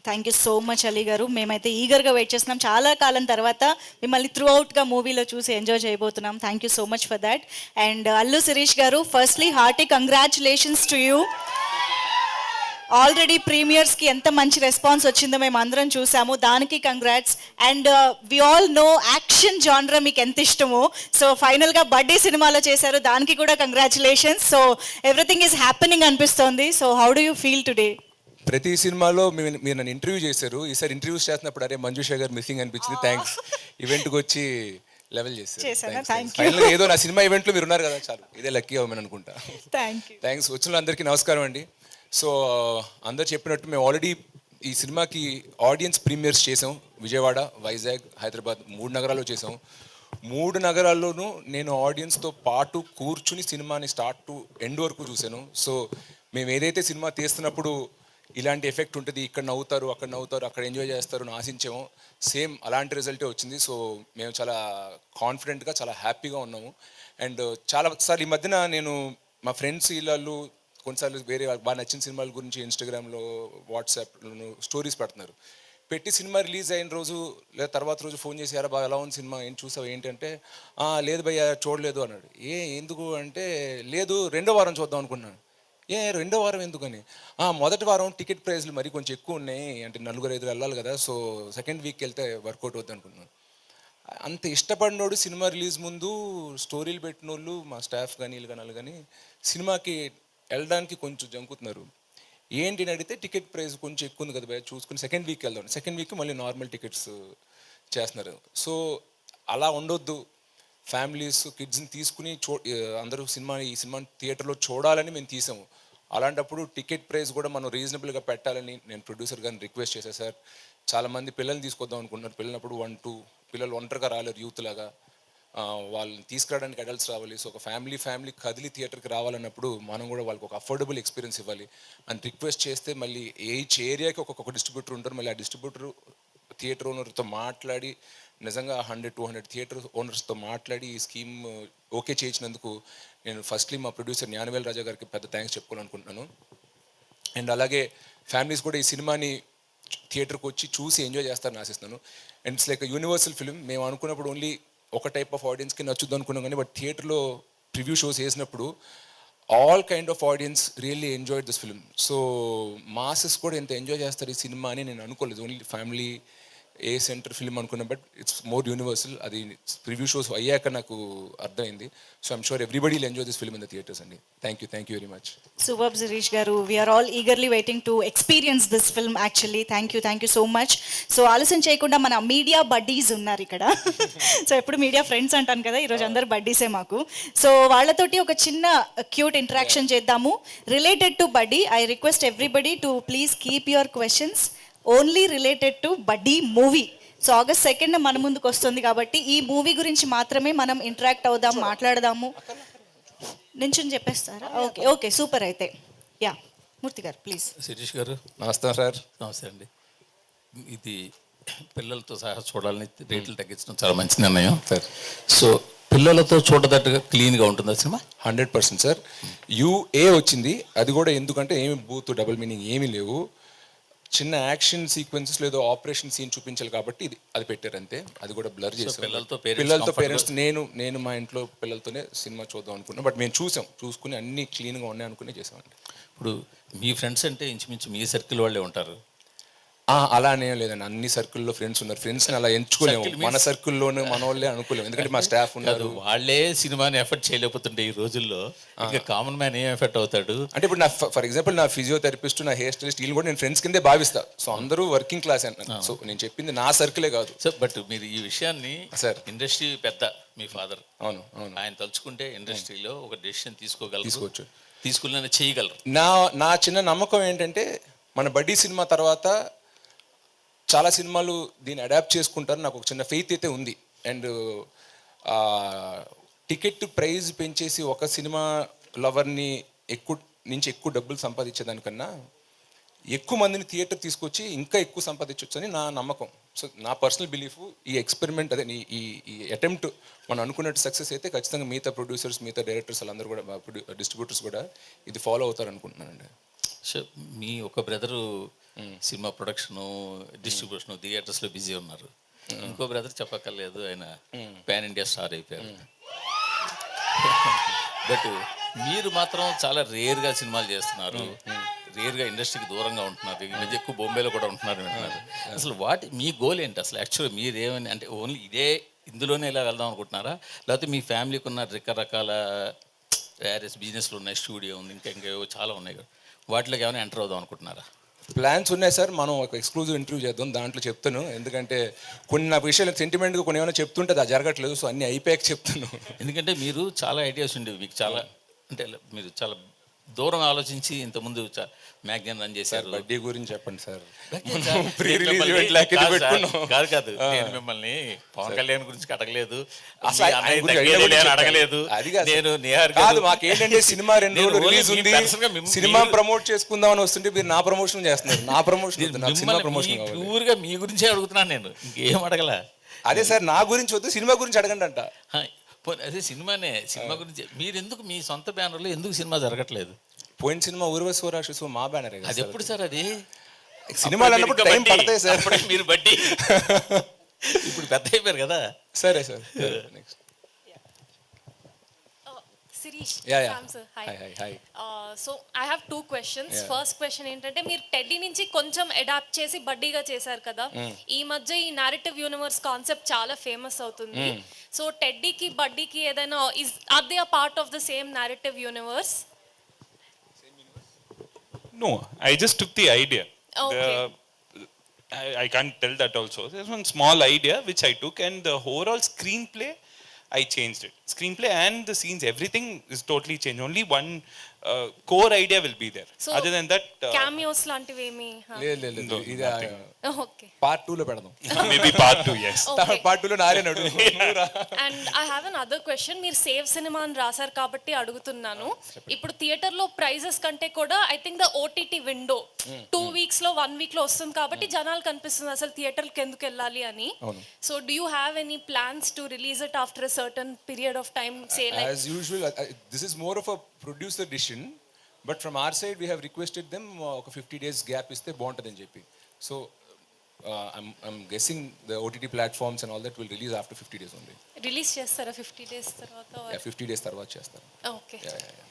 Thank you so much Ali గారు. మేమైతే ఈగర్గా wait చేస్తున్నాం. చాలా కాలం తర్వాత మిమ్మల్ని త్రూ అవుట్గా మూవీలో చూసి ఎంజాయ్ చేయబోతున్నాం. Thank you so much for that. And Allu Sirish garu, firstly hearty congratulations to you. Already ప్రీమియర్స్కి ఎంత మంచి రెస్పాన్స్ వచ్చిందో మేము అందరం చూసాము, దానికి congrats. And we all know action జానరా మీకు ఎంత ఇష్టమో. సో ఫైనల్గా బర్త్డే సినిమాలో చేశారు, దానికి కూడా congratulations. So everything is happening అనిపిస్తోంది. So how do you feel today? ప్రతి సినిమాలో మీరు నన్ను ఇంటర్వ్యూ చేశారు. ఈసారి ఇంటర్వ్యూస్ చేస్తున్నప్పుడు అరే మంజుషా గారు మిస్సింగ్ అనిపించింది. థ్యాంక్స్, ఈవెంట్కి వచ్చి లెవెల్ చేశారు. ఫైనల్గా ఏదో నా సినిమా ఈవెంట్లో మీరు ఉన్నారు కదా, చాలు ఇదే లక్కీ అవ్వమని అనుకుంటా. థ్యాంక్స్. వచ్చిన అందరికీ నమస్కారం అండి. సో అందరు చెప్పినట్టు మేము ఆల్రెడీ ఈ సినిమాకి ఆడియన్స్ ప్రీమియర్స్ చేసాం. విజయవాడ, వైజాగ్, హైదరాబాద్ 3 నగరాల్లో చేసాం. 3 నగరాల్లోనూ నేను ఆడియన్స్తో పాటు కూర్చుని సినిమాని స్టార్ట్ టు ఎండ్ వరకు చూశాను. సో మేము ఏదైతే సినిమా తీస్తున్నప్పుడు ఇలాంటి ఎఫెక్ట్ ఉంటుంది, ఇక్కడ నవ్వుతారు, అక్కడ నవ్వుతారు, అక్కడ ఎంజాయ్ చేస్తారు అని ఆశించాము, సేమ్ అలాంటి రిజల్టే వచ్చింది. సో మేము చాలా కాన్ఫిడెంట్గా, చాలా హ్యాపీగా ఉన్నాము. అండ్ చాలాసార్లు ఈ మధ్యన నేను మా ఫ్రెండ్స్ ఇళ్ళు కొన్నిసార్లు వేరే బాగా నచ్చిన సినిమాల గురించి ఇన్స్టాగ్రామ్లో, వాట్సాప్లో స్టోరీస్ పెడుతున్నారు. పెట్టి సినిమా రిలీజ్ అయిన రోజు లేదా తర్వాత రోజు ఫోన్ చేసి యారా బాగా ఎలా ఉంది సినిమా, ఏం చూసావు ఏంటంటే, లేదు భయ్యా చూడలేదు అన్నాడు. ఎందుకు అంటే, లేదు 2వ వారం చూద్దాం అనుకున్నాను. 2వ వారం ఎందుకని? మొదటి వారం టికెట్ ప్రైస్లు మరి కొంచెం ఎక్కువ ఉన్నాయి, అంటే 4-5 వెళ్ళాలి కదా, సో సెకండ్ వీక్ వెళ్తే వర్కౌట్ అవుద్ది అనుకున్నాను. అంత ఇష్టపడినోడు సినిమా రిలీజ్ ముందు స్టోరీలు పెట్టిన వాళ్ళు మా స్టాఫ్ కానీ వీళ్ళు కానీ కానీ సినిమాకి వెళ్ళడానికి కొంచెం జంకుతున్నారు. ఏంటి అని అడిగితే టికెట్ ప్రైస్ కొంచెం ఎక్కువ ఉంది కదా భయ, చూసుకుని సెకండ్ వీక్ వెళ్దాం. సెకండ్ వీక్ మళ్ళీ నార్మల్ టికెట్స్ చేస్తున్నారు. సో అలా ఉండొద్దు. ఫ్యామిలీస్, కిడ్స్ని తీసుకుని అందరూ ఈ సినిమాని థియేటర్లో చూడాలని మేము తీసాము. అలాంటప్పుడు టికెట్ ప్రైస్ కూడా మనం రీజనబుల్గా పెట్టాలని నేను ప్రొడ్యూసర్ గారిని రిక్వెస్ట్ చేశాను. సార్ చాలామంది పిల్లల్ని తీసుకొద్దాం అనుకుంటున్నారు, పిల్లనప్పుడు 1-2 పిల్లలు ఒంటరిగా రాలేరు, యూత్ లాగా వాళ్ళని తీసుకురావడానికి అడల్ట్స్ రావాలి. సో ఒక ఫ్యామిలీ కదిలి థియేటర్కి రావాలన్నప్పుడు మనం కూడా వాళ్ళకి ఒక అఫోర్డబుల్ ఎక్స్పీరియన్స్ ఇవ్వాలి అని రిక్వెస్ట్ చేస్తే, మళ్ళీ ఈచ్ ఏరియాకి ఒక్కొక్క డిస్ట్రిబ్యూటర్ ఉంటారు. మళ్ళీ ఆ డిస్ట్రిబ్యూటర్ థియేటర్ ఓనర్తో మాట్లాడి నిజంగా 100-200 థియేటర్ ఓనర్స్తో మాట్లాడి ఈ స్కీమ్ ఓకే చేయించినందుకు నేను ఫస్ట్లీ మా ప్రొడ్యూసర్ జ్ఞానవేల్ రాజా గారికి పెద్ద థ్యాంక్స్ చెప్పుకోవాలనుకుంటున్నాను. అండ్ అలాగే ఫ్యామిలీస్ కూడా ఈ సినిమాని థియేటర్కి వచ్చి చూసి ఎంజాయ్ చేస్తారని ఆశిస్తున్నాను. And it's like universal film. మేము అనుకున్నప్పుడు ఓన్లీ ఒక టైప్ ఆఫ్ ఆడియన్స్కి నచ్చుద్దు అనుకున్నాం, కానీ బట్ థియేటర్లో ప్రివ్యూ షోస్ వేసినప్పుడు all kind of audience really enjoyed this film. So masses కూడా ఎంత ఎంజాయ్ చేస్తారు ఈ సినిమా అని నేను అనుకోలేదు. Only family A centre film అనుకున్నాం, బట్ ఇట్స్ మోర్ యూనివర్సల్. అది ప్రివ్యూ షోస్ అయ్యాక నాకు అర్థమైంది. So I'm sure everybody will enjoy this film in the theatres అండి. Thank you very much. Super Sirish garu, we are all eagerly waiting to experience this film actually. Thank you so much. So ఆలస్యం చేయకుండా మన media buddies ఉన్నారు ఇక్కడ. So ఎప్పుడు media friends అంటాను కదా, ఈరోజు అందరు బడ్డీసే మాకు. సో వాళ్ళతోటి ఒక చిన్న క్యూట్ ఇంటరాక్షన్ చేద్దాము రిలేటెడ్ టు బడ్డీ. I request everybody to please keep your questions only related to బడ్డీ మూవీ. సో August 2nd మన ముందుకు వస్తుంది కాబట్టి ఈ మూవీ గురించి మాత్రమే మనం ఇంటరాక్ట్ అవుదాం, మాట్లాడదాము. నించుని చెప్పేస్తారా? Okay super. అయితే యా మూర్తి గారు ప్లీజ్. శిరీష్ గారు నమస్తే సార్. నమస్తే అండి. ఇది పిల్లలతో సహా చూడాలని రేట్లు తగ్గించడం చాలా మంచి నిర్ణయం సార్. సో పిల్లలతో చూడదట్టుగా క్లీన్గా ఉంటుందా సినిమా? 100% సార్. UA వచ్చింది, అది కూడా ఎందుకంటే ఏమి బూత్ డబుల్ మీనింగ్ ఏమీ లేవు. చిన్న యాక్షన్ సీక్వెన్సెస్ లేదో ఆపరేషన్ సీన్ చూపించాలి కాబట్టి అది పెట్టారు అంతే. అది కూడా బ్లర్ చేసాం. పిల్లలతో పేరెంట్స్ నేను మా ఇంట్లో పిల్లలతోనే సినిమా చూద్దాం అనుకున్నాం, బట్ మేము చూసుకుని అన్ని క్లీన్గా ఉన్నాయి అనుకునే చేసామండి. ఇప్పుడు మీ ఫ్రెండ్స్ అంటే ఇంచుమించు మీ సర్కిల్ వాళ్ళే ఉంటారు? అలానే లేదండి, అన్ని సర్కిల్లో ఫ్రెండ్స్ ఉన్నారు. ఫ్రెండ్స్ని అలా ఎంచుకోలేము, మన సర్కిల్లోనే మన వాళ్ళే అనుకోలేము, ఎందుకంటే మా స్టాఫ్ ఉన్నారు. వాళ్ళే సినిమాని ఎఫర్ట్ చేయలేకపోతుంటే ఈ రోజుల్లో ఇంకా కామన్ మ్యాన్ ఏం ఎఫర్ట్ అవుతాడు? అంటే ఇప్పుడు ఫర్ ఎగ్జాంపుల్ నా ఫిజియోథెరపిస్ట్, నా హెయిర్ స్టైలిస్ట్, వీళ్ళు కూడా నేను ఫ్రెండ్స్ కిందే భావిస్తా. సో అందరూ వర్కింగ్ క్లాస్ అంటారు. సో నేను చెప్పింది నా సర్కిలే కాదు సార్. బట్ మీరు ఈ విషయాన్ని సార్, ఇండస్ట్రీ పెద్ద మీ ఫాదర్, అవును ఆయన తలుచుకుంటే ఇండస్ట్రీలో ఒక డెసిషన్ తీసుకోవచ్చు, తీసుకునే చేయగలరు. నా చిన్న నమ్మకం ఏంటంటే మన బడ్డీ సినిమా తర్వాత చాలా సినిమాలు దీన్ని అడాప్ట్ చేసుకుంటారు, నాకు ఒక చిన్న ఫెయిత్ అయితే ఉంది. అండ్ టికెట్ ప్రైజ్ పెంచేసి ఒక సినిమా లవర్ని ఎక్కువ డబ్బులు సంపాదించేదానికన్నా ఎక్కువ మందిని థియేటర్ తీసుకొచ్చి ఇంకా ఎక్కువ సంపాదించవచ్చు అని నా నమ్మకం. సో నా పర్సనల్ బిలీఫ్, ఈ ఎక్స్పెరిమెంట్ అదే ఈ అటెంప్ట్ మనం అనుకున్నట్టు సక్సెస్ అయితే ఖచ్చితంగా మిగతా ప్రొడ్యూసర్స్, మిగతా డైరెక్టర్స్ వాళ్ళందరూ కూడా, డిస్ట్రిబ్యూటర్స్ కూడా ఇది ఫాలో అవుతారు అనుకుంటున్నానండి. సో మీ ఒక బ్రదరు సినిమా ప్రొడక్షను, డిస్ట్రిబ్యూషను, థియేటర్స్లో బిజీ ఉన్నారు. ఇంకో బ్రదర్ చెప్పక్కర్లేదు, ఆయన పాన్ ఇండియా స్టార్ అయిపోయారు. బట్ మీరు మాత్రం చాలా రేర్గా సినిమాలు చేస్తున్నారు, రేర్గా ఇండస్ట్రీకి దూరంగా ఉంటున్నారు. ఈ మధ్య ఎక్కువ బొంబేలో కూడా ఉంటున్నారు అంటున్నారు. అసలు మీ గోల్ ఏంటి అసలు? యాక్చువల్గా మీరు ఏమని అంటే ఓన్లీ ఇందులోనే ఇలా వెళ్దాం అనుకుంటున్నారా, లేకపోతే మీ ఫ్యామిలీకి ఉన్న రకరకాల వేరియస్ బిజినెస్లు ఉన్నాయి, స్టూడియో ఉంది, ఇంకేవో చాలా ఉన్నాయి కదా, వాటిలోకి ఏమైనా ఎంటర్ అవుదాం అనుకుంటున్నారా? ప్లాన్స్ ఉన్నాయి సార్. మనం ఒక ఎక్స్క్లూజివ్ ఇంటర్వ్యూ చేద్దాం, దాంట్లో చెప్తాను. ఎందుకంటే కొన్ని నా విషయాలు సెంటిమెంట్గా కొన్ని ఏమైనా చెప్తుంటే అది జరగట్లేదు. సో అన్నీ అయిపోయాక చెప్తాను. ఎందుకంటే మీరు చాలా ఐడియాస్ ఉండేవి మీకు, చాలా అంటే మీరు చాలా దూరం ఆలోచించి ఇంతకుముందు మ్యాగజైన్ రన్ చేశారు. బడ్డీ గురించి చెప్పండి సార్. ప్రీ రిలీజ్ ఈవెంట్ లాగా పెట్టుకున్నాం. కాదు, నేను మిమ్మల్ని పవన్ కళ్యాణ్ గురించి అడగలేదు, అసలు ఆయన గురించి అడగలేదు. అది కాదు, నేను నిహార్ కాదు, మాకేంటంటే సినిమా 2 రోజులు రిలీజ్ ఉంది, సినిమా ప్రమోట్ చేసుకుందామని వస్తుంటే మీరు నా ప్రమోషన్ చేస్తున్నారు. నా ప్రమోషన్ సినిమా ప్రమోషన్ ప్యూర్గా మీ గురించే అడుగుతున్నాను, నేను ఇంకేం అడగల. అదే సార్, నా గురించి వద్దు, సినిమా గురించి అడగండి అంట. అదే సినిమా గురించి మీరు ఎందుకు మీ సొంత బ్యానర్లో ఎందుకు సినిమా జరగట్లేదు? పోయిన సినిమా ఊర్వశి రాక్షసు మా బ్యానర్. అది ఎప్పుడు సార్? అది సినిమాలు అన్నప్పుడు టైం పడతాయి సార్. మీరు బట్టి ఇప్పుడు పెద్ద అయిపోయారు కదా. సరే sir. Next Sirish, Yeah. Sam sir, hi. Hi. So I have 2 questions. Yeah. First question ఏంటంటే మీరు టెడ్డీ నుంచి కొంచెం అడాప్ట్ చేసి బడ్డీగా చేశారు కదా. ఈ మధ్య ఈ నారేటివ్ యూనివర్స్ కాన్సెప్ట్ చాలా ఫేమస్ అవుతుంది. సో టెడ్డీకి బడ్డీకి ఏదైనా are they a part of the same narrative universe? No, I just took the idea. Okay. I can't tell that also. There's one small idea which I took, and the overall screenplay, I changed it. Screenplay and the scenes, everything is totally changed. Only one core idea will be there. So, other than that, cameos లాంటివి ఏమి? లేదు, ఇది okay. Part 2 లో పెడదాం. maybe part 2, yes. Okay. Part 2 లో నారేనాడు. And I have an other question. మీరు సేవ్ సినిమా అని రాశారు కాబట్టి అడుగుతున్నాను. ఇప్పుడు థియేటర్ లో ప్రైజెస్ కంటే కూడా I think the OTT window 2 weeks లో 1 వీక్ లో వస్తుంది కాబట్టి జనాలు కనిపిస్తుంది అసలు థియేటర్కి ఎందుకు వెళ్ళాలి అని. So do you have any plans to release it after a certain period of time? Say like As usual, this is more of a producer decision, but from our side we have requested them ఒక 50 days gap ఇస్తే బాగుంటుందని చెప్పి. So I'm guessing the OTT platforms and all that will release after 50 days only. Release చేస్తారా 50 days తర్వాత? 50 days తర్వాత చేస్తారు. Okay. Yeah.